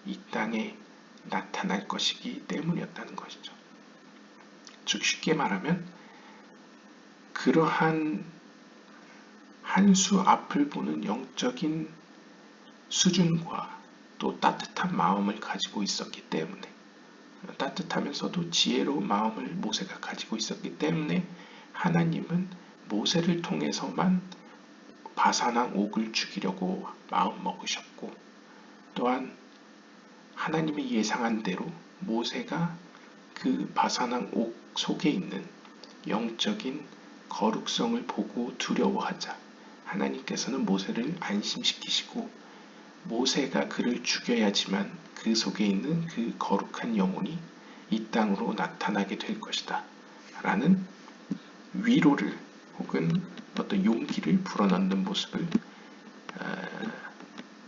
이 땅에 나타날 것이기 때문이었다는 것이죠. 즉 쉽게 말하면 그러한 한 수 앞을 보는 영적인 수준과 또 따뜻한 마음을 가지고 있었기 때문에, 따뜻하면서도 지혜로운 마음을 모세가 가지고 있었기 때문에 하나님은 모세를 통해서만 바산왕 옥을 죽이려고 마음먹으셨고, 또한 하나님이 예상한 대로 모세가 그 바산왕 옥 속에 있는 영적인 거룩성을 보고 두려워하자 하나님께서는 모세를 안심시키시고 모세가 그를 죽여야지만 그 속에 있는 그 거룩한 영혼이 이 땅으로 나타나게 될 것이다 라는 위로를 혹은 어떤 용기를 불어넣는 모습을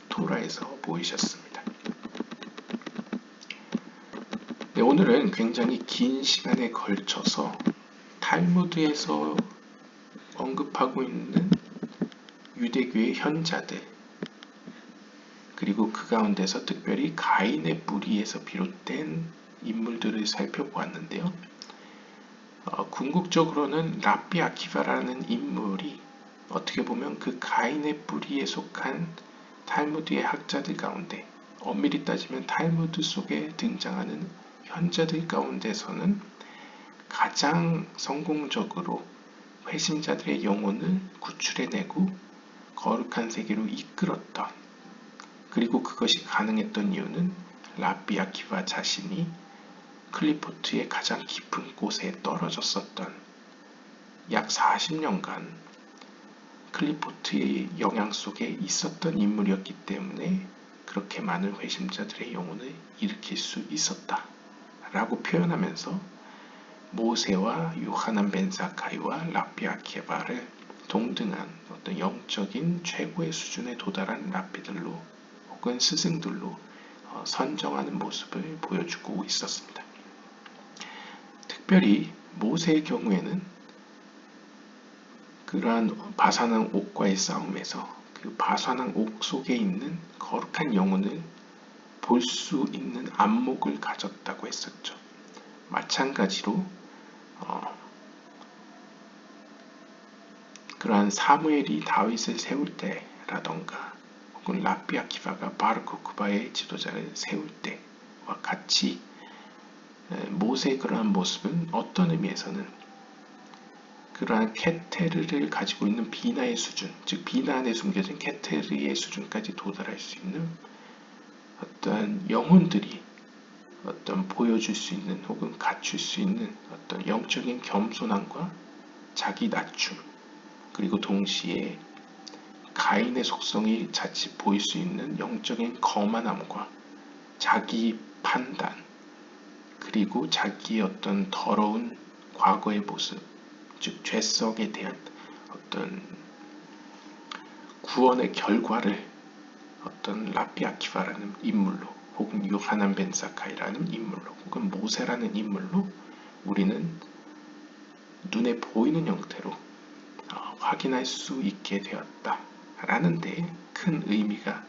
토라에서 보이셨습니다. 네, 오늘은 굉장히 긴 시간에 걸쳐서 탈무드에서 언급하고 있는 유대교의 현자들, 그리고 그 가운데서 특별히 가인의 뿌리에서 비롯된 인물들을 살펴보았는데요. 궁극적으로는 랍비 아키바라는 인물이 어떻게 보면 그 가인의 뿌리에 속한 탈무드의 학자들 가운데, 엄밀히 따지면 탈무드 속에 등장하는 현자들 가운데서는 가장 성공적으로 회심자들의 영혼을 구출해내고 거룩한 세계로 이끌었던, 그리고 그것이 가능했던 이유는 랍비 아키바 자신이 클리포트의 가장 깊은 곳에 떨어졌었던 약 40년간 클리포트의 영향 속에 있었던 인물이었기 때문에 그렇게 많은 회심자들의 영혼을 일으킬 수 있었다 라고 표현하면서 모세와 요하난 벤 사카이와 랍비 아키바를 동등한 어떤 영적인 최고의 수준에 도달한 랍비들로 혹은 스승들로 선정하는 모습을 보여주고 있었습니다. 특별히 모세의 경우에는 그러한 바산왕 옥과의 싸움에서 그 바산왕 옥 속에 있는 거룩한 영혼을 볼 수 있는 안목을 가졌다고 했었죠. 마찬가지로 그러한 사무엘이 다윗을 세울 때라던가 혹은 랍비 아키바가 바르코크바의 지도자를 세울 때와 같이 모세의 그러한 모습은 어떤 의미에서는 그러한 케테르를 가지고 있는 비나의 수준, 즉 비나 안에 숨겨진 케테르의 수준까지 도달할 수 있는 어떤 영혼들이 어떤 보여줄 수 있는 혹은 갖출 수 있는 어떤 영적인 겸손함과 자기 낮춤, 그리고 동시에 가인의 속성이 자칫 보일 수 있는 영적인 거만함과 자기 판단, 그리고 자기의 어떤 더러운 과거의 모습, 즉 죄성에 대한 어떤 구원의 결과를 어떤 라피 아키바라는 인물로 혹은 요하난 벤 사카이라는 인물로 혹은 모세라는 인물로 우리는 눈에 보이는 형태로 확인할 수 있게 되었다라는 데 큰 의미가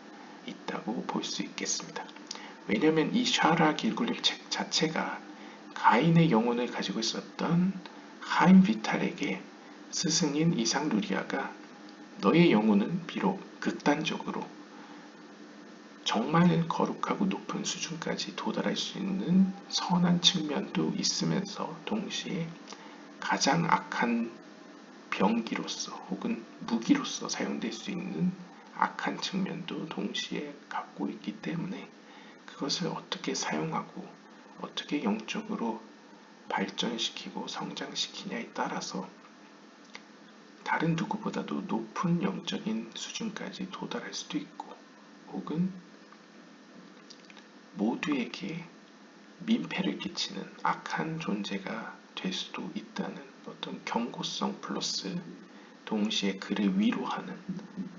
있다고 볼 수 있겠습니다. 왜냐하면 이 샤라 길굴림 책 자체가 가인의 영혼을 가지고 있었던 하임 비탈에게 스승인 이삭 루리아가 너의 영혼은 비록 극단적으로 정말 거룩하고 높은 수준까지 도달할 수 있는 선한 측면도 있으면서 동시에 가장 악한 병기로서 혹은 무기로서 사용될 수 있는 악한 측면도 동시에 갖고 있기 때문에 그것을 어떻게 사용하고 어떻게 영적으로 발전시키고 성장시키냐에 따라서 다른 누구보다도 높은 영적인 수준까지 도달할 수도 있고 혹은 모두에게 민폐를 끼치는 악한 존재가 될 수도 있다는 어떤 경고성 플러스 동시에 그를 위로하는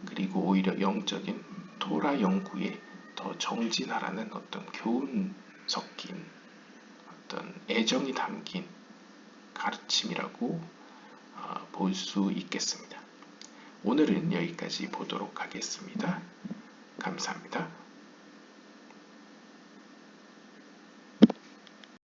그리고 오히려 영적인 토라 연구에 더 정진하라는 어떤 교훈 섞인 어떤 애정이 담긴 가르침이라고 볼 수 있겠습니다. 오늘은 여기까지 보도록 하겠습니다. 감사합니다.